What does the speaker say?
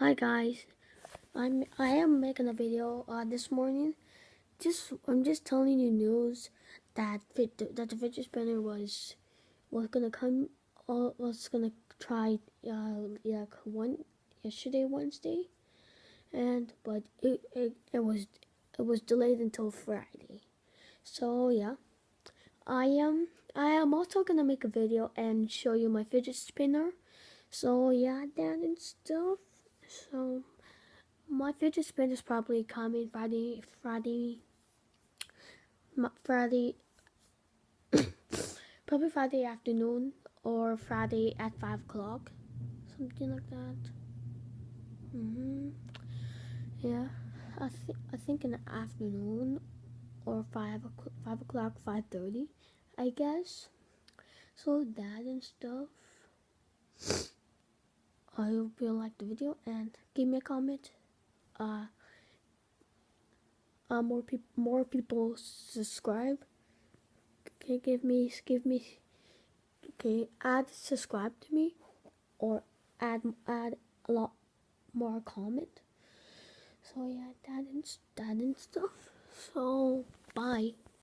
Hi guys, I am making a video this morning. I'm just telling you news that the fidget spinner was gonna come was gonna try like yesterday Wednesday, but it was delayed until Friday. So yeah, I am also gonna make a video and show you my fidget spinner. So yeah, that and stuff. So my fidget spinner is probably coming Friday, probably Friday afternoon or Friday at 5 o'clock, something like that. Yeah, I think in the afternoon or 5 o'clock, 5:30, I guess. So that and stuff. I hope you like the video and give me a comment. Uh, more people subscribe. Okay, okay, add subscribe to me or add a lot more comment. So yeah, that and stuff. So bye.